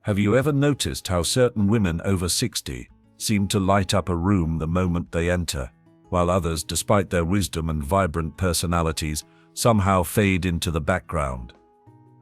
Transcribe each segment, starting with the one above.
Have you ever noticed how certain women over 60 seem to light up a room the moment they enter, while others, despite their wisdom and vibrant personalities, somehow fade into the background?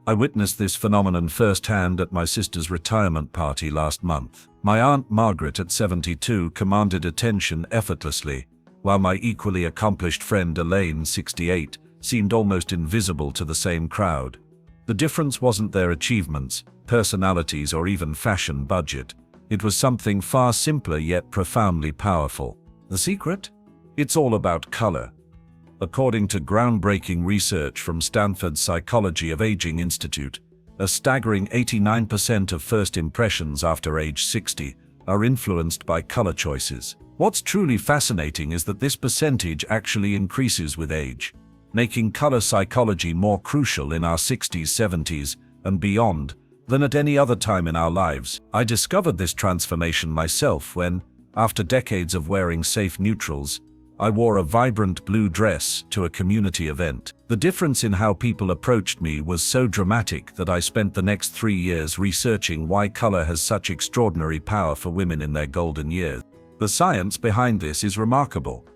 I witnessed this phenomenon firsthand at my sister's retirement party last month. My Aunt Margaret at 72 commanded attention effortlessly, while my equally accomplished friend Elaine, 68, seemed almost invisible to the same crowd. The difference wasn't their achievements, personalities, or even fashion budget. It was something far simpler yet profoundly powerful. The secret? It's all about color. According to groundbreaking research from Stanford's Psychology of Aging Institute, a staggering 89% of first impressions after age 60 are influenced by color choices. What's truly fascinating is that this percentage actually increases with age, making color psychology more crucial in our 60s, 70s, and beyond than at any other time in our lives. I discovered this transformation myself when, after decades of wearing safe neutrals, I wore a vibrant blue dress to a community event. The difference in how people approached me was so dramatic that I spent the next 3 years researching why color has such extraordinary power for women in their golden years. The science behind this is remarkable.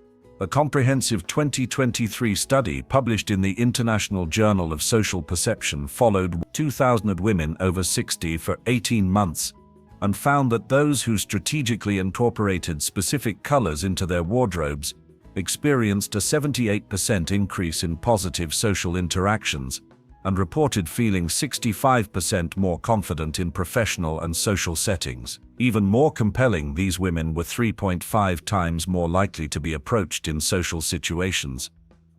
A comprehensive 2023 study published in the International Journal of Social Perception followed 2,000 women over 60 for 18 months and found that those who strategically incorporated specific colors into their wardrobes experienced a 78% increase in positive social interactions and reported feeling 65% more confident in professional and social settings. Even more compelling, these women were 3.5 times more likely to be approached in social situations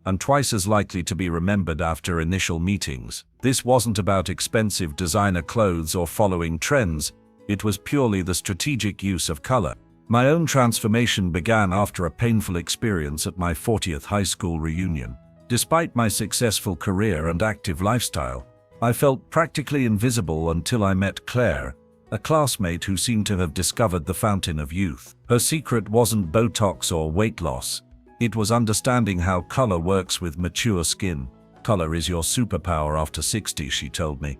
and twice as likely to be remembered after initial meetings. This wasn't about expensive designer clothes or following trends, it was purely the strategic use of color. My own transformation began after a painful experience at my 40th high school reunion. Despite my successful career and active lifestyle, I felt practically invisible until I met Claire, a classmate who seemed to have discovered the fountain of youth. Her secret wasn't Botox or weight loss. It was understanding how color works with mature skin. Color is your superpower after 60, she told me.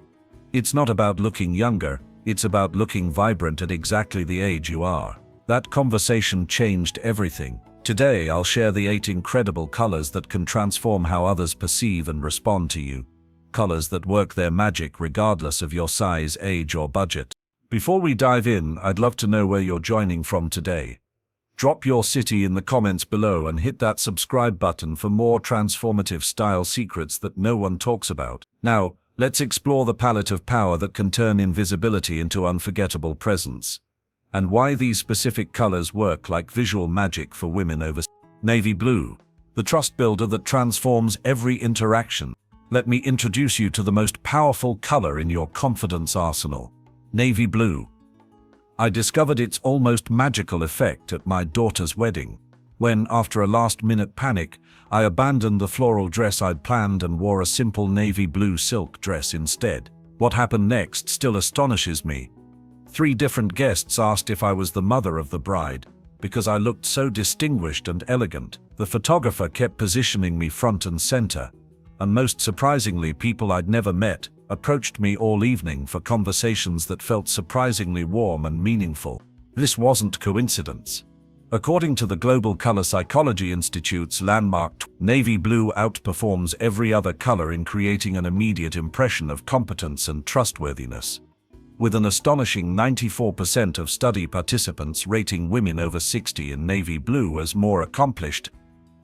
It's not about looking younger, it's about looking vibrant at exactly the age you are. That conversation changed everything. Today, I'll share the 8 incredible colors that can transform how others perceive and respond to you. Colors that work their magic regardless of your size, age, or budget. Before we dive in, I'd love to know where you're joining from today. Drop your city in the comments below and hit that subscribe button for more transformative style secrets that no one talks about. Now, let's explore the palette of power that can turn invisibility into unforgettable presence, and why these specific colors work like visual magic for women over. Navy blue, the trust builder that transforms every interaction. Let me introduce you to the most powerful color in your confidence arsenal. Navy blue. I discovered its almost magical effect at my daughter's wedding, when, after a last-minute panic, I abandoned the floral dress I'd planned and wore a simple navy blue silk dress instead. What happened next still astonishes me. 3 different guests asked if I was the mother of the bride, because I looked so distinguished and elegant. The photographer kept positioning me front and center, and most surprisingly, people I'd never met approached me all evening for conversations that felt surprisingly warm and meaningful. This wasn't coincidence. According to the Global Color Psychology Institute's landmark, navy blue outperforms every other color in creating an immediate impression of competence and trustworthiness, with an astonishing 94% of study participants rating women over 60 in navy blue as more accomplished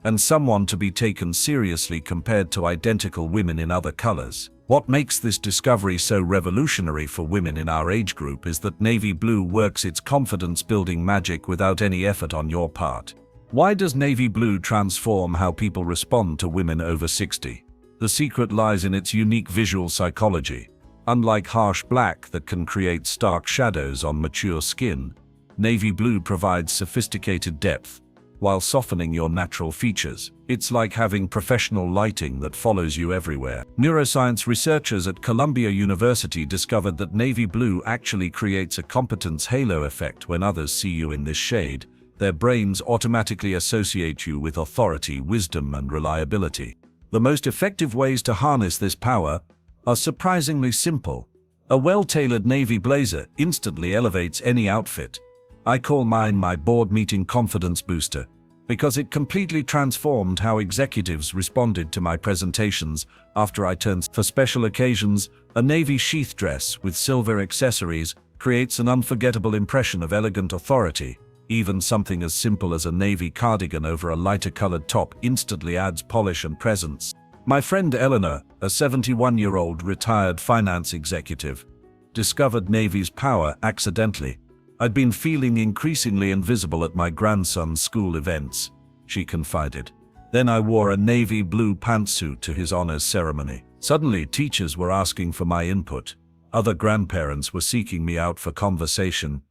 and someone to be taken seriously compared to identical women in other colors. What makes this discovery so revolutionary for women in our age group is that navy blue works its confidence-building magic without any effort on your part. Why does navy blue transform how people respond to women over 60? The secret lies in its unique visual psychology. Unlike harsh black that can create stark shadows on mature skin, navy blue provides sophisticated depth while softening your natural features. It's like having professional lighting that follows you everywhere. Neuroscience researchers at Columbia University discovered that navy blue actually creates a competence halo effect. When others see you in this shade, their brains automatically associate you with authority, wisdom, and reliability. The most effective ways to harness this power are surprisingly simple A well-tailored navy blazer instantly elevates any outfit. I call mine my board meeting confidence booster, because it completely transformed how executives responded to my presentations after I turned. For special occasions, a navy sheath dress with silver accessories creates an unforgettable impression of elegant authority. Even something as simple as a navy cardigan over a lighter-colored top instantly adds polish and presence. My friend Eleanor, a 71-year-old retired finance executive, discovered Navy's power accidentally. I'd been feeling increasingly invisible at my grandson's school events, she confided. Then I wore a navy blue pantsuit to his honors ceremony. Suddenly, teachers were asking for my input. Other grandparents were seeking me out for conversation.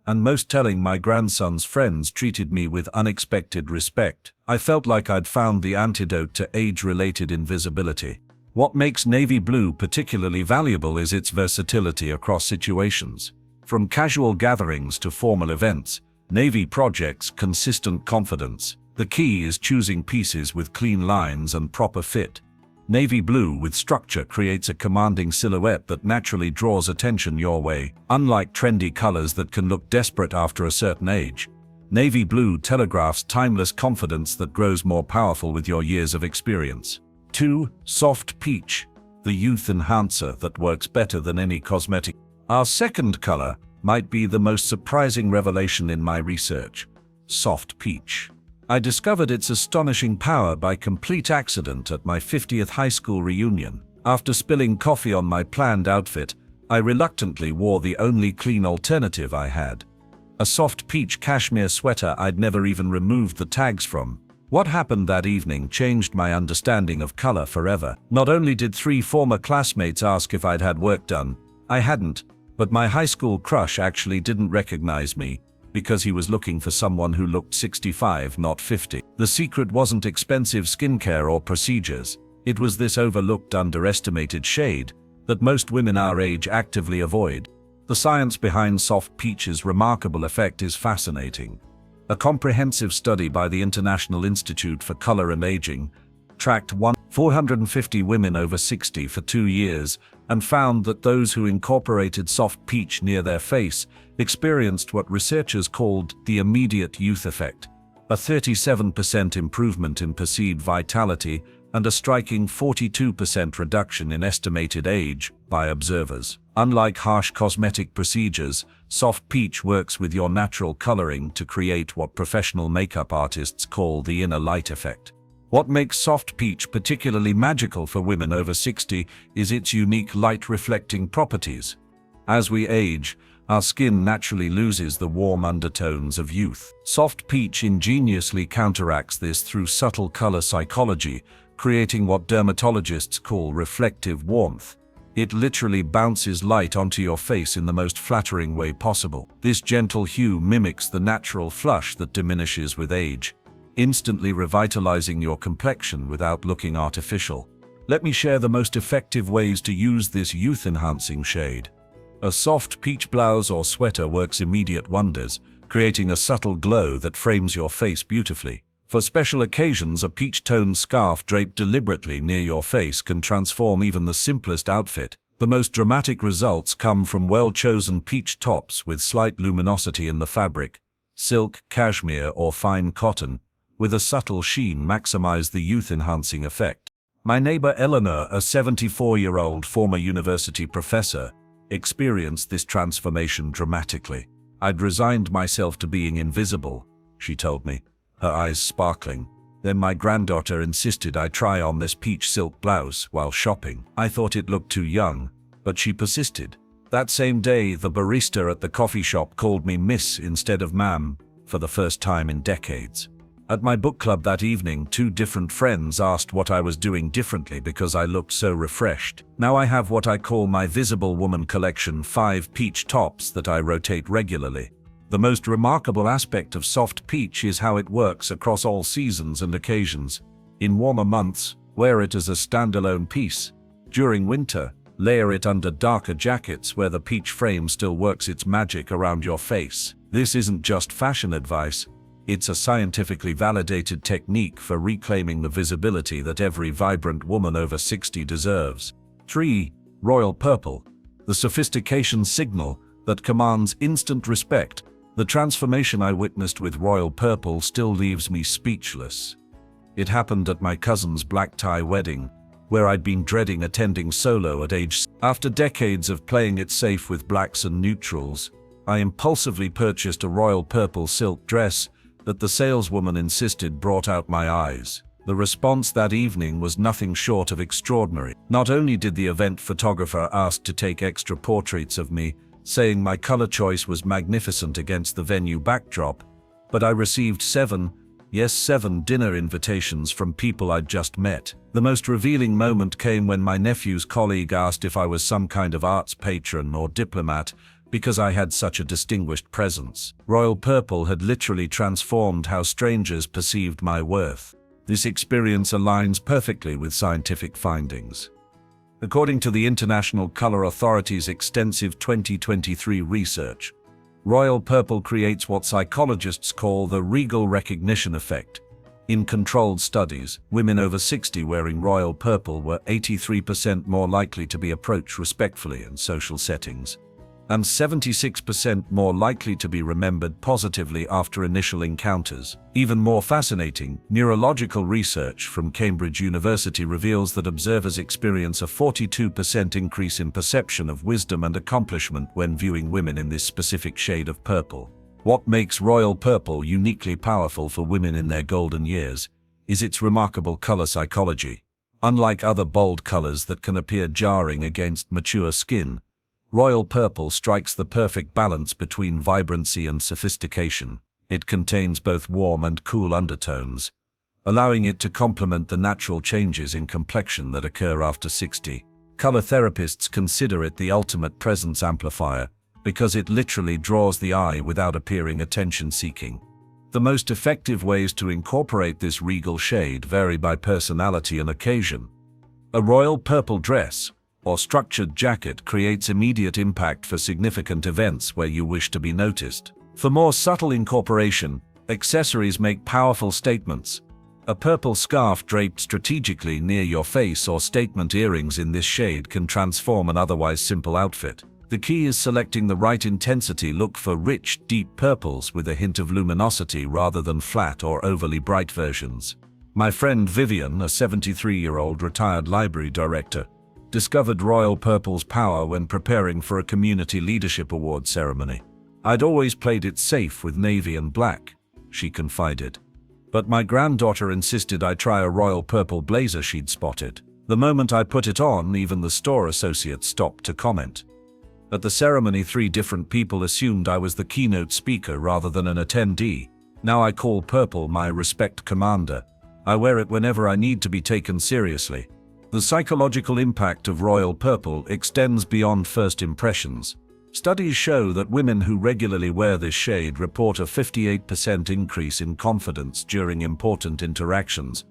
And most telling, my grandson's friends treated me with unexpected respect. I felt like I'd found the antidote to age-related invisibility. What makes navy blue particularly valuable is its versatility across situations. From casual gatherings to formal events, navy projects consistent confidence. The key is choosing pieces with clean lines and proper fit. Navy blue with structure creates a commanding silhouette that naturally draws attention your way. Unlike trendy colors that can look desperate after a certain age, navy blue telegraphs timeless confidence that grows more powerful with your years of experience. 2. Soft peach, the youth enhancer that works better than any cosmetic. Our second color might be the most surprising revelation in my research: soft peach. I discovered its astonishing power by complete accident at my 50th high school reunion. After spilling coffee on my planned outfit, I reluctantly wore the only clean alternative I had: a soft peach cashmere sweater I'd never even removed the tags from. What happened that evening changed my understanding of color forever. Not only did 3 former classmates ask if I'd had work done, I hadn't, but my high school crush actually didn't recognize me, because he was looking for someone who looked 65, not 50. The secret wasn't expensive skincare or procedures. It was this overlooked, underestimated shade that most women our age actively avoid. The science behind soft peach's remarkable effect is fascinating. A comprehensive study by the International Institute for Color and Aging tracked 450 women over 60 for 2 years and found that those who incorporated soft peach near their face experienced what researchers called the immediate youth effect, a 37% improvement in perceived vitality and a striking 42% reduction in estimated age by observers. Unlike harsh cosmetic procedures, soft peach works with your natural coloring to create what professional makeup artists call the inner light effect. What makes soft peach particularly magical for women over 60 is its unique light-reflecting properties. As we age, our skin naturally loses the warm undertones of youth. Soft peach ingeniously counteracts this through subtle color psychology, creating what dermatologists call reflective warmth. It literally bounces light onto your face in the most flattering way possible. This gentle hue mimics the natural flush that diminishes with age, instantly revitalizing your complexion without looking artificial. Let me share the most effective ways to use this youth-enhancing shade. A soft peach blouse or sweater works immediate wonders, creating a subtle glow that frames your face beautifully. For special occasions, a peach-toned scarf draped deliberately near your face can transform even the simplest outfit. The most dramatic results come from well-chosen peach tops with slight luminosity in the fabric. Silk, cashmere, or fine cotton, with a subtle sheen, maximize the youth-enhancing effect. My neighbor Eleanor, a 74-year-old former university professor, experienced this transformation dramatically. I'd resigned myself to being invisible, she told me, her eyes sparkling. Then my granddaughter insisted I try on this peach silk blouse while shopping. I thought it looked too young, but she persisted. That same day, the barista at the coffee shop called me Miss instead of Ma'am, for the first time in decades. At my book club that evening, 2 different friends asked what I was doing differently because I looked so refreshed. Now I have what I call my Visible Woman collection, 5 peach tops that I rotate regularly. The most remarkable aspect of soft peach is how it works across all seasons and occasions. In warmer months, wear it as a standalone piece. During winter, layer it under darker jackets where the peach frame still works its magic around your face. This isn't just fashion advice. It's a scientifically validated technique for reclaiming the visibility that every vibrant woman over 60 deserves. 3. Royal purple, the sophistication signal that commands instant respect. The transformation I witnessed with royal purple still leaves me speechless. It happened at my cousin's black tie wedding, where I'd been dreading attending solo at age 6. After decades of playing it safe with blacks and neutrals, I impulsively purchased a royal purple silk dress that the saleswoman insisted brought out my eyes. The response that evening was nothing short of extraordinary. Not only did the event photographer ask to take extra portraits of me, saying my color choice was magnificent against the venue backdrop, but I received seven dinner invitations from people I'd just met. The most revealing moment came when my nephew's colleague asked if I was some kind of arts patron or diplomat because I had such a distinguished presence. Royal purple had literally transformed how strangers perceived my worth. This experience aligns perfectly with scientific findings. According to the International Color Authority's extensive 2023 research, royal purple creates what psychologists call the regal recognition effect. In controlled studies, women over 60 wearing royal purple were 83% more likely to be approached respectfully in social settings, and 76% more likely to be remembered positively after initial encounters. Even more fascinating, neurological research from Cambridge University reveals that observers experience a 42% increase in perception of wisdom and accomplishment when viewing women in this specific shade of purple. What makes royal purple uniquely powerful for women in their golden years is its remarkable color psychology. Unlike other bold colors that can appear jarring against mature skin, royal purple strikes the perfect balance between vibrancy and sophistication. It contains both warm and cool undertones, allowing it to complement the natural changes in complexion that occur after 60. Color therapists consider it the ultimate presence amplifier because it literally draws the eye without appearing attention-seeking. The most effective ways to incorporate this regal shade vary by personality and occasion. A royal purple dress or structured jacket creates immediate impact for significant events where you wish to be noticed. For more subtle incorporation, accessories make powerful statements. A purple scarf draped strategically near your face or statement earrings in this shade can transform an otherwise simple outfit. The key is selecting the right intensity. Look for rich, deep purples with a hint of luminosity rather than flat or overly bright versions. My friend Vivian, a 73-year-old retired library director, discovered royal purple's power when preparing for a community leadership award ceremony. I'd always played it safe with navy and black, she confided. But my granddaughter insisted I try a royal purple blazer she'd spotted. The moment I put it on, even the store associate stopped to comment. At the ceremony, 3 different people assumed I was the keynote speaker rather than an attendee. Now I call purple my respect commander. I wear it whenever I need to be taken seriously. The psychological impact of royal purple extends beyond first impressions. Studies show that women who regularly wear this shade report a 58% increase in confidence during important interactions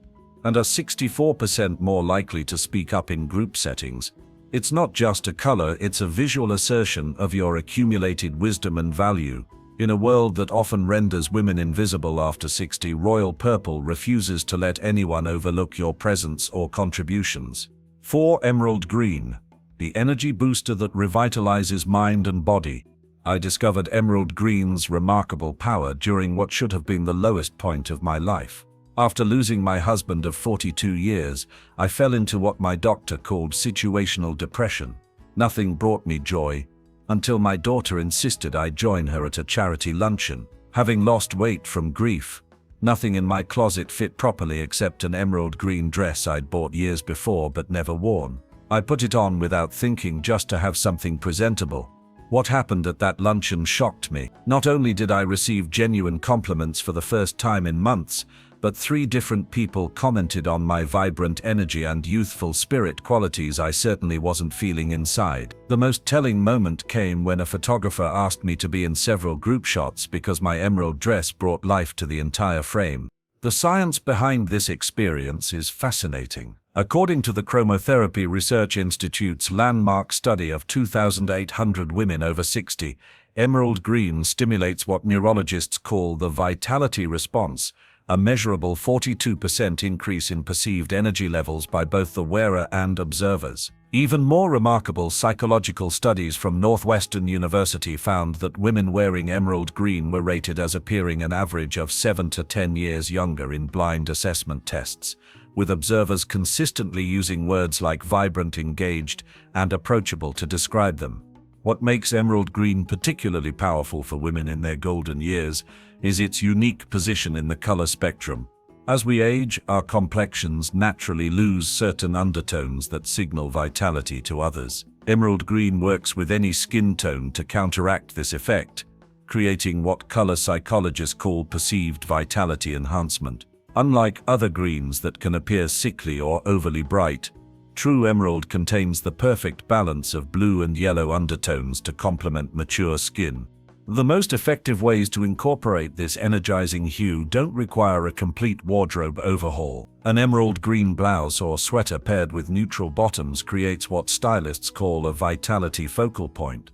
and are 64% more likely to speak up in group settings. It's not just a color, it's a visual assertion of your accumulated wisdom and value. In a world that often renders women invisible after 60, royal purple refuses to let anyone overlook your presence or contributions. 4. Emerald green, the energy booster that revitalizes mind and body. I discovered emerald green's remarkable power during what should have been the lowest point of my life. After losing my husband of 42 years, I fell into what my doctor called situational depression. Nothing brought me joy, until my daughter insisted I join her at a charity luncheon. Having lost weight from grief, nothing in my closet fit properly except an emerald green dress I'd bought years before but never worn. I put it on without thinking, just to have something presentable. What happened at that luncheon shocked me. Not only did I receive genuine compliments for the first time in months, but 3 different people commented on my vibrant energy and youthful spirit, qualities I certainly wasn't feeling inside. The most telling moment came when a photographer asked me to be in several group shots because my emerald dress brought life to the entire frame. The science behind this experience is fascinating. According to the Chromotherapy Research Institute's landmark study of 2,800 women over 60, emerald green stimulates what neurologists call the vitality response, a measurable 42% increase in perceived energy levels by both the wearer and observers. Even more remarkable, psychological studies from Northwestern University found that women wearing emerald green were rated as appearing an average of 7 to 10 years younger in blind assessment tests, with observers consistently using words like vibrant, engaged, and approachable to describe them. What makes emerald green particularly powerful for women in their golden years is its unique position in the color spectrum. As we age, our complexions naturally lose certain undertones that signal vitality to others. Emerald green works with any skin tone to counteract this effect, creating what color psychologists call perceived vitality enhancement. Unlike other greens that can appear sickly or overly bright, true emerald contains the perfect balance of blue and yellow undertones to complement mature skin. The most effective ways to incorporate this energizing hue don't require a complete wardrobe overhaul. An emerald green blouse or sweater paired with neutral bottoms creates what stylists call a vitality focal point,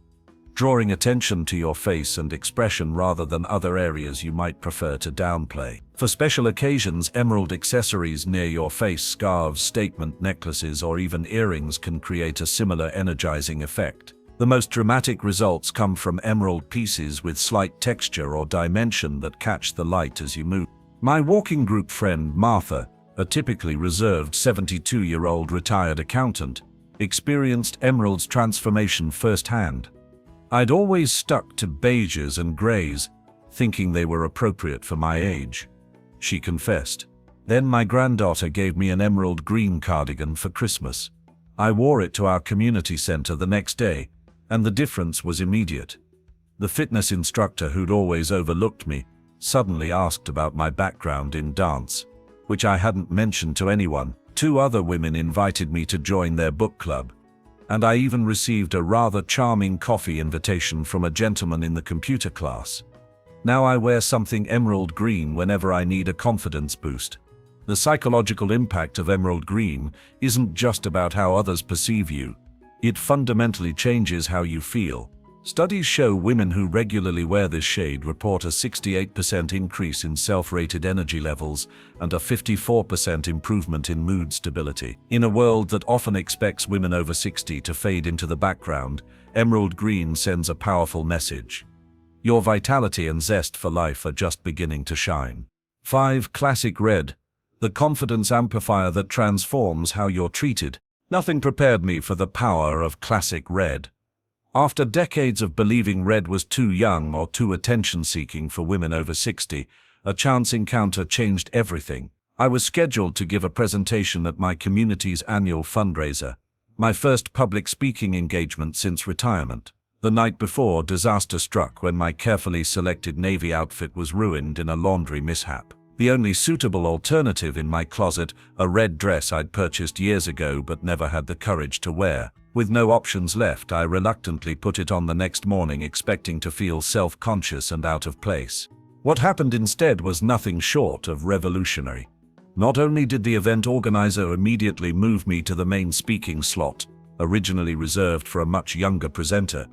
drawing attention to your face and expression rather than other areas you might prefer to downplay. For special occasions, emerald accessories near your face, scarves, statement necklaces, or even earrings can create a similar energizing effect. The most dramatic results come from emerald pieces with slight texture or dimension that catch the light as you move. My walking group friend Martha, a typically reserved 72-year-old retired accountant, experienced emerald's transformation firsthand. I'd always stuck to beiges and grays, thinking they were appropriate for my age, she confessed. Then my granddaughter gave me an emerald green cardigan for Christmas. I wore it to our community center the next day, and the difference was immediate. The fitness instructor who'd always overlooked me suddenly asked about my background in dance, which I hadn't mentioned to anyone. 2 other women invited me to join their book club, and I even received a rather charming coffee invitation from a gentleman in the computer class. Now I wear something emerald green whenever I need a confidence boost. The psychological impact of emerald green isn't just about how others perceive you. It fundamentally changes how you feel. Studies show women who regularly wear this shade report a 68% increase in self-rated energy levels and a 54% improvement in mood stability. In a world that often expects women over 60 to fade into the background, emerald green sends a powerful message. Your vitality and zest for life are just beginning to shine. 5. Classic red, the confidence amplifier that transforms how you're treated. Nothing prepared me for the power of classic red. After decades of believing red was too young or too attention-seeking for women over 60, a chance encounter changed everything. I was scheduled to give a presentation at my community's annual fundraiser, my first public speaking engagement since retirement. The night before, disaster struck when my carefully selected navy outfit was ruined in a laundry mishap. The only suitable alternative in my closet, a red dress I'd purchased years ago but never had the courage to wear. With no options left, I reluctantly put it on the next morning, expecting to feel self-conscious and out of place. What happened instead was nothing short of revolutionary. Not only did the event organizer immediately move me to the main speaking slot, originally reserved for a much younger presenter,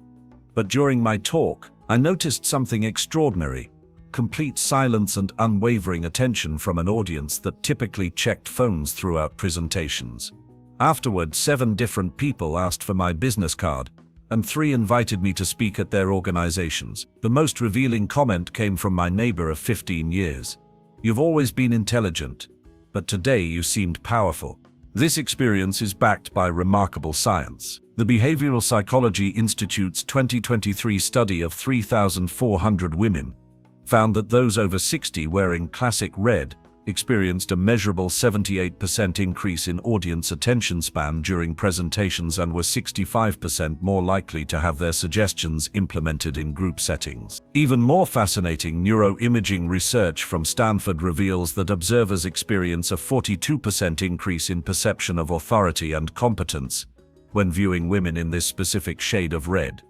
but during my talk, I noticed something extraordinary. Complete silence and unwavering attention from an audience that typically checked phones throughout presentations. Afterward, 7 different people asked for my business card, and 3 invited me to speak at their organizations. The most revealing comment came from my neighbor of 15 years. "You've always been intelligent, but today you seemed powerful." This experience is backed by remarkable science. The Behavioral Psychology Institute's 2023 study of 3,400 women found that those over 60 wearing classic red experienced a measurable 78% increase in audience attention span during presentations and were 65% more likely to have their suggestions implemented in group settings. Even more fascinating, neuroimaging research from Stanford reveals that observers experience a 42% increase in perception of authority and competence when viewing women in this specific shade of red,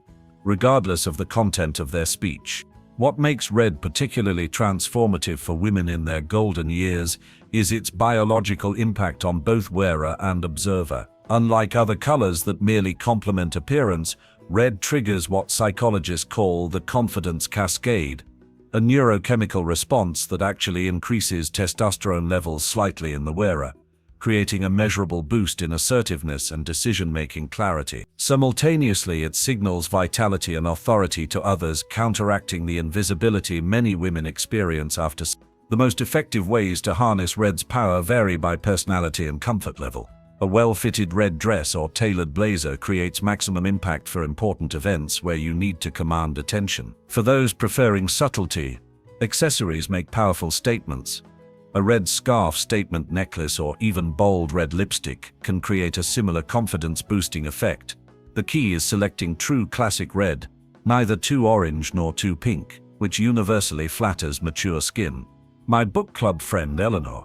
regardless of the content of their speech. What makes red particularly transformative for women in their golden years is its biological impact on both wearer and observer. Unlike other colors that merely complement appearance, red triggers what psychologists call the confidence cascade, a neurochemical response that actually increases testosterone levels slightly in the wearer, creating a measurable boost in assertiveness and decision-making clarity. Simultaneously, it signals vitality and authority to others, counteracting the invisibility many women experience after. The most effective ways to harness red's power vary by personality and comfort level. A well-fitted red dress or tailored blazer creates maximum impact for important events where you need to command attention. For those preferring subtlety, accessories make powerful statements. A red scarf, statement necklace, or even bold red lipstick can create a similar confidence-boosting effect. The key is selecting true classic red, neither too orange nor too pink, which universally flatters mature skin. My book club friend Eleanor,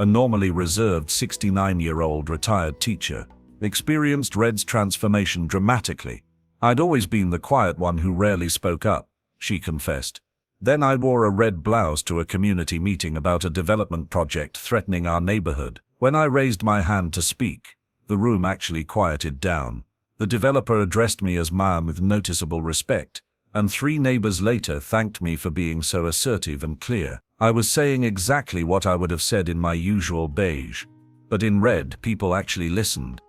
a normally reserved 69-year-old retired teacher, experienced red's transformation dramatically. "I'd always been the quiet one who rarely spoke up," she confessed. "Then I wore a red blouse to a community meeting about a development project threatening our neighborhood. When I raised my hand to speak, the room actually quieted down. The developer addressed me as ma'am with noticeable respect, and 3 neighbors later thanked me for being so assertive and clear. I was saying exactly what I would have said in my usual beige. But in red, people actually listened."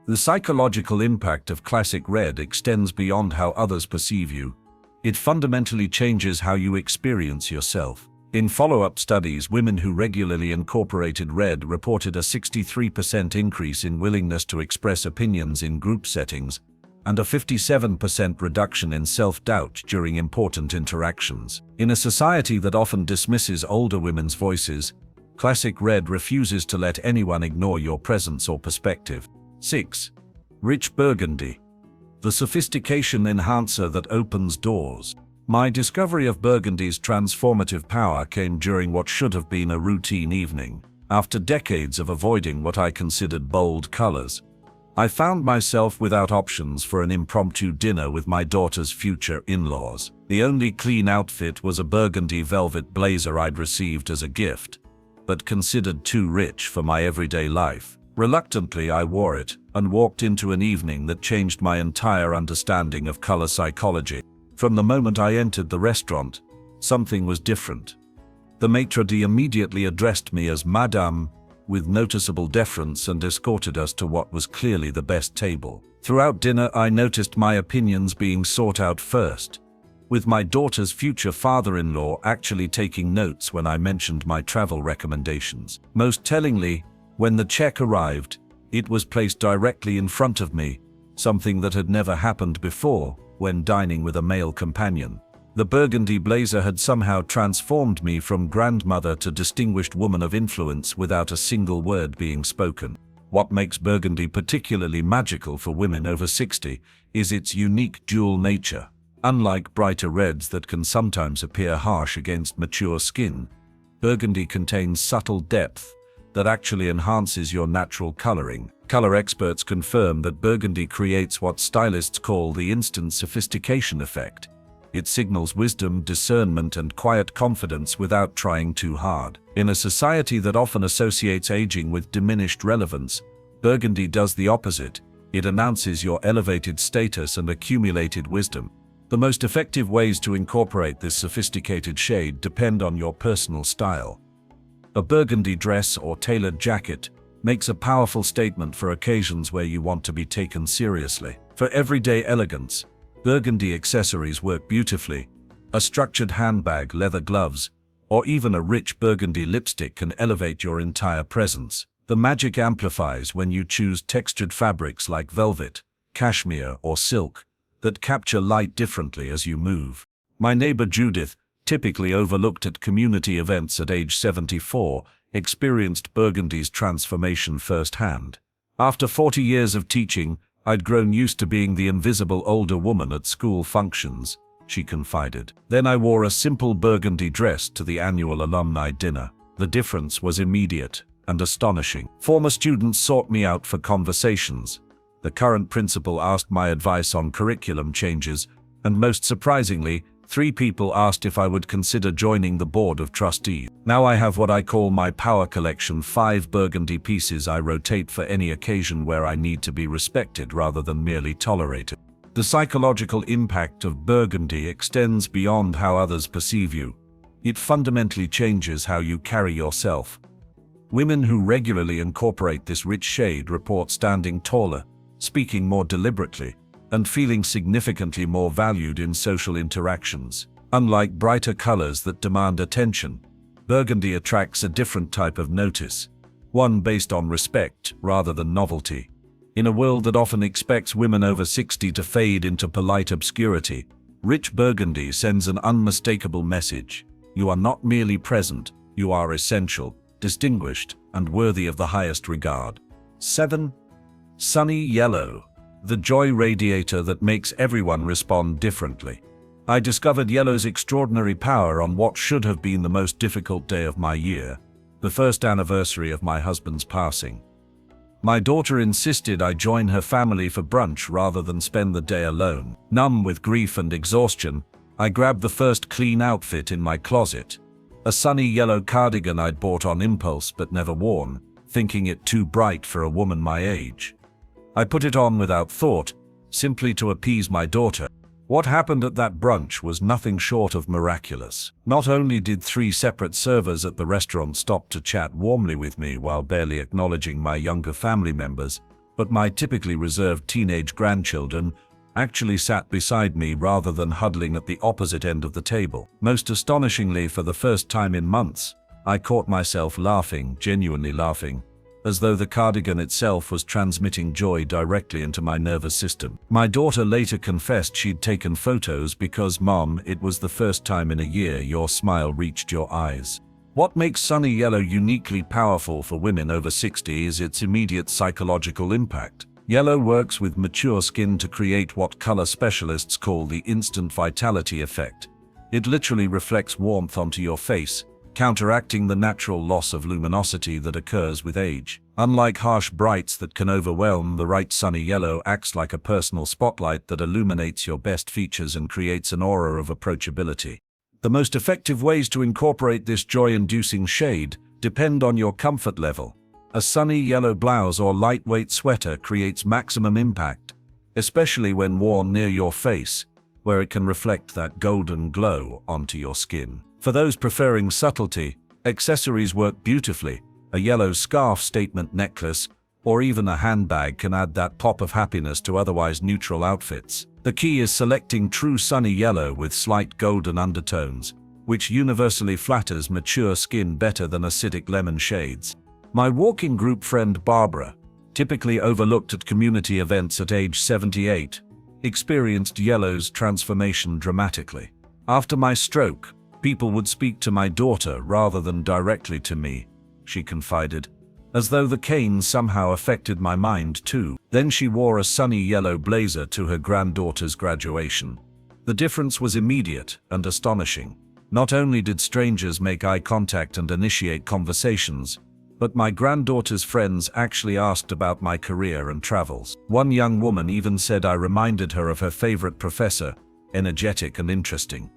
The psychological impact of classic red extends beyond how others perceive you. It fundamentally changes how you experience yourself. In follow-up studies, women who regularly incorporated red reported a 63% increase in willingness to express opinions in group settings, and a 57% reduction in self-doubt during important interactions. In a society that often dismisses older women's voices, classic red refuses to let anyone ignore your presence or perspective. 6. Rich burgundy, the sophistication enhancer that opens doors. My discovery of burgundy's transformative power came during what should have been a routine evening. After decades of avoiding what I considered bold colors, I found myself without options for an impromptu dinner with my daughter's future in-laws. The only clean outfit was a burgundy velvet blazer I'd received as a gift, but considered too rich for my everyday life. Reluctantly, I wore it and walked into an evening that changed my entire understanding of color psychology. From the moment I entered the restaurant, something was different. The maitre d' immediately addressed me as Madame, with noticeable deference, and escorted us to what was clearly the best table. Throughout dinner, I noticed my opinions being sought out first, with my daughter's future father-in-law actually taking notes when I mentioned my travel recommendations. Most tellingly, when the check arrived, it was placed directly in front of me, something that had never happened before when dining with a male companion. The burgundy blazer had somehow transformed me from grandmother to distinguished woman of influence without a single word being spoken. What makes burgundy particularly magical for women over 60 is its unique dual nature. Unlike brighter reds that can sometimes appear harsh against mature skin, burgundy contains subtle depth that actually enhances your natural coloring. Color experts confirm that burgundy creates what stylists call the instant sophistication effect. It signals wisdom, discernment, and quiet confidence without trying too hard. In a society that often associates aging with diminished relevance, burgundy does the opposite. It announces your elevated status and accumulated wisdom. The most effective ways to incorporate this sophisticated shade depend on your personal style. A burgundy dress or tailored jacket makes a powerful statement for occasions where you want to be taken seriously. For everyday elegance, burgundy accessories work beautifully. A structured handbag, leather gloves, or even a rich burgundy lipstick can elevate your entire presence. The magic amplifies when you choose textured fabrics like velvet, cashmere, or silk that capture light differently as you move. My neighbor Judith, typically overlooked at community events at age 74, experienced burgundy's transformation firsthand. After 40 years of teaching, I'd grown used to being the invisible older woman at school functions, she confided. Then I wore a simple burgundy dress to the annual alumni dinner. The difference was immediate and astonishing. Former students sought me out for conversations. The current principal asked my advice on curriculum changes, and most surprisingly, 3 people asked if I would consider joining the board of trustees. Now I have what I call my power collection, 5 burgundy pieces I rotate for any occasion where I need to be respected rather than merely tolerated. The psychological impact of burgundy extends beyond how others perceive you. It fundamentally changes how you carry yourself. Women who regularly incorporate this rich shade report standing taller, speaking more deliberately, and feeling significantly more valued in social interactions. Unlike brighter colors that demand attention, burgundy attracts a different type of notice, one based on respect rather than novelty. In a world that often expects women over 60 to fade into polite obscurity, rich burgundy sends an unmistakable message. You are not merely present, you are essential, distinguished, and worthy of the highest regard. 7. Sunny yellow, the joy radiator that makes everyone respond differently. I discovered yellow's extraordinary power on what should have been the most difficult day of my year, the first anniversary of my husband's passing. My daughter insisted I join her family for brunch rather than spend the day alone. Numb with grief and exhaustion, I grabbed the first clean outfit in my closet, a sunny yellow cardigan I'd bought on impulse but never worn, thinking it too bright for a woman my age. I put it on without thought, simply to appease my daughter. What happened at that brunch was nothing short of miraculous. Not only did 3 separate servers at the restaurant stop to chat warmly with me while barely acknowledging my younger family members, but my typically reserved teenage grandchildren actually sat beside me rather than huddling at the opposite end of the table. Most astonishingly, for the first time in months, I caught myself laughing, genuinely laughing, as though the cardigan itself was transmitting joy directly into my nervous system. My daughter later confessed she'd taken photos because, "Mom, it was the first time in a year your smile reached your eyes." What makes sunny yellow uniquely powerful for women over 60 is its immediate psychological impact. Yellow works with mature skin to create what color specialists call the instant vitality effect. It literally reflects warmth onto your face, counteracting the natural loss of luminosity that occurs with age. Unlike harsh brights that can overwhelm, the right sunny yellow acts like a personal spotlight that illuminates your best features and creates an aura of approachability. The most effective ways to incorporate this joy-inducing shade depend on your comfort level. A sunny yellow blouse or lightweight sweater creates maximum impact, especially when worn near your face, where it can reflect that golden glow onto your skin. For those preferring subtlety, accessories work beautifully. A yellow scarf, statement necklace, or even a handbag can add that pop of happiness to otherwise neutral outfits. The key is selecting true sunny yellow with slight golden undertones, which universally flatters mature skin better than acidic lemon shades. My walking group friend Barbara, typically overlooked at community events at age 78, experienced yellow's transformation dramatically. After my stroke, people would speak to my daughter rather than directly to me, she confided, as though the cane somehow affected my mind too. Then she wore a sunny yellow blazer to her granddaughter's graduation. The difference was immediate and astonishing. Not only did strangers make eye contact and initiate conversations, but my granddaughter's friends actually asked about my career and travels. One young woman even said I reminded her of her favorite professor, energetic and interesting.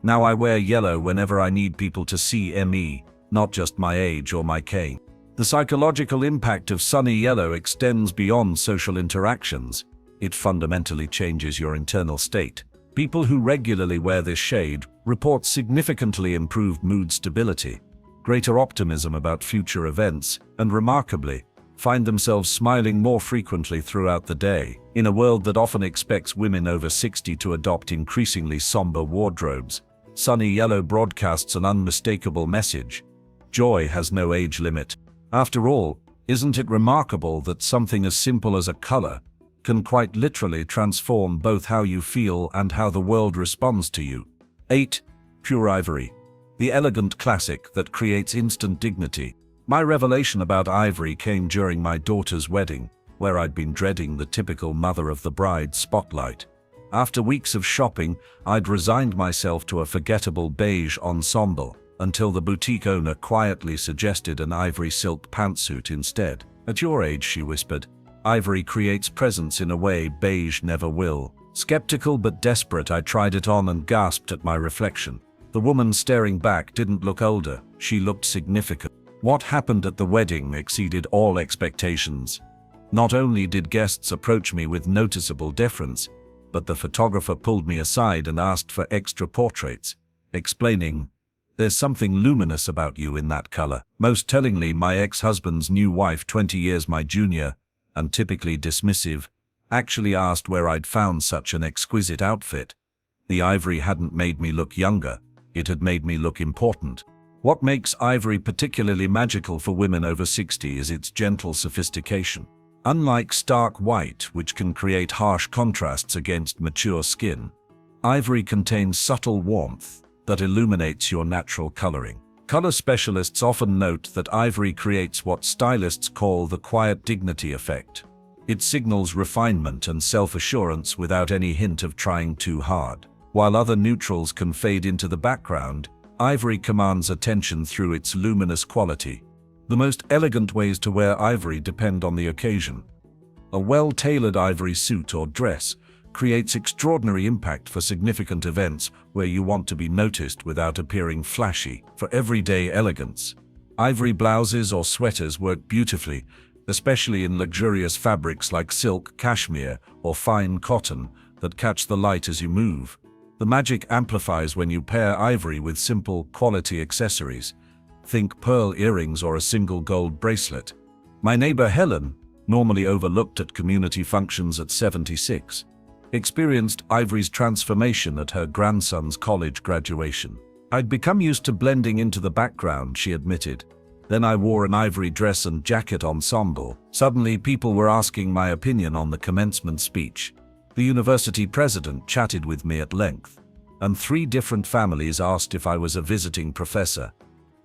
Now I wear yellow whenever I need people to see me, not just my age or my cane. The psychological impact of sunny yellow extends beyond social interactions. It fundamentally changes your internal state. People who regularly wear this shade report significantly improved mood stability, greater optimism about future events, and remarkably, find themselves smiling more frequently throughout the day. In a world that often expects women over 60 to adopt increasingly somber wardrobes, sunny yellow broadcasts an unmistakable message. Joy has no age limit. After all, isn't it remarkable that something as simple as a color can quite literally transform both how you feel and how the world responds to you? 8. Pure ivory, the elegant classic that creates instant dignity. My revelation about ivory came during my daughter's wedding, where I'd been dreading the typical mother of the bride spotlight. After weeks of shopping, I'd resigned myself to a forgettable beige ensemble, until the boutique owner quietly suggested an ivory silk pantsuit instead. "At your age," she whispered, "ivory creates presence in a way beige never will." Skeptical but desperate, I tried it on and gasped at my reflection. The woman staring back didn't look older, she looked significant. What happened at the wedding exceeded all expectations. Not only did guests approach me with noticeable deference, but the photographer pulled me aside and asked for extra portraits, explaining, There's something luminous about you in that color. Most tellingly, my ex-husband's new wife, 20 years my junior, and typically dismissive, actually asked where I'd found such an exquisite outfit. The ivory hadn't made me look younger, it had made me look important. What makes ivory particularly magical for women over 60 is its gentle sophistication. Unlike stark white, which can create harsh contrasts against mature skin, ivory contains subtle warmth that illuminates your natural coloring. Color specialists often note that ivory creates what stylists call the quiet dignity effect. It signals refinement and self-assurance without any hint of trying too hard. While other neutrals can fade into the background, ivory commands attention through its luminous quality. The most elegant ways to wear ivory depend on the occasion. A well-tailored ivory suit or dress creates extraordinary impact for significant events where you want to be noticed without appearing flashy. For everyday elegance, ivory blouses or sweaters work beautifully, especially in luxurious fabrics like silk, cashmere, or fine cotton that catch the light as you move. The magic amplifies when you pair ivory with simple, quality accessories. Think pearl earrings or a single gold bracelet. My neighbor Helen, normally overlooked at community functions at 76, experienced ivory's transformation at her grandson's college graduation. "I'd become used to blending into the background," she admitted. "Then I wore an ivory dress and jacket ensemble. Suddenly people were asking my opinion on the commencement speech. The university president chatted with me at length, and 3 different families asked if I was a visiting professor.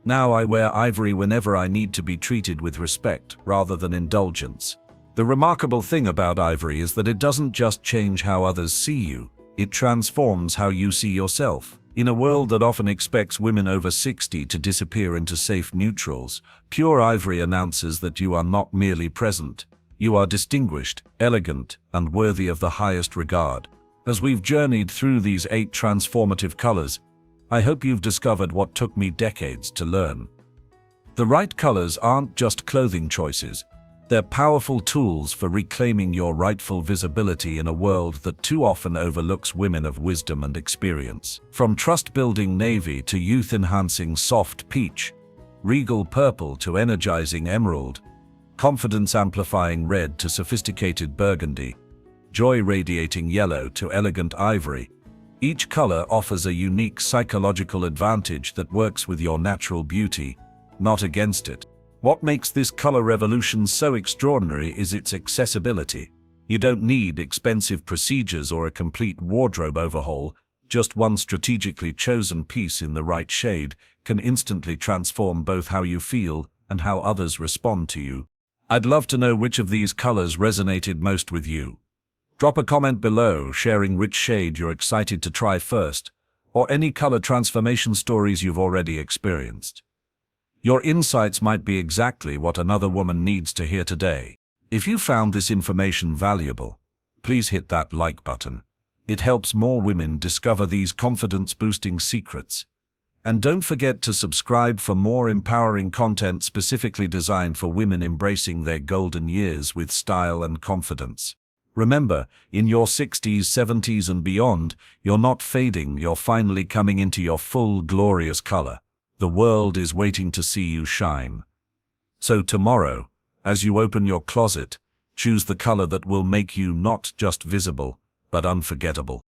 Now I wear ivory whenever I need to be treated with respect rather than indulgence." The remarkable thing about ivory is that it doesn't just change how others see you, it transforms how you see yourself. In a world that often expects women over 60 to disappear into safe neutrals, pure ivory announces that you are not merely present. You are distinguished, elegant, and worthy of the highest regard. As we've journeyed through these 8 transformative colors, I hope you've discovered what took me decades to learn. The right colors aren't just clothing choices. They're powerful tools for reclaiming your rightful visibility in a world that too often overlooks women of wisdom and experience. From trust-building navy to youth-enhancing soft peach, regal purple to energizing emerald, confidence-amplifying red to sophisticated burgundy, joy-radiating yellow to elegant ivory, each color offers a unique psychological advantage that works with your natural beauty, not against it. What makes this color revolution so extraordinary is its accessibility. You don't need expensive procedures or a complete wardrobe overhaul. Just one strategically chosen piece in the right shade can instantly transform both how you feel and how others respond to you. I'd love to know which of these colors resonated most with you. Drop a comment below sharing which shade you're excited to try first, or any color transformation stories you've already experienced. Your insights might be exactly what another woman needs to hear today. If you found this information valuable, please hit that like button. It helps more women discover these confidence-boosting secrets. And don't forget to subscribe for more empowering content specifically designed for women embracing their golden years with style and confidence. Remember, in your 60s, 70s, and beyond, you're not fading, you're finally coming into your full, glorious color. The world is waiting to see you shine. So tomorrow, as you open your closet, choose the color that will make you not just visible, but unforgettable.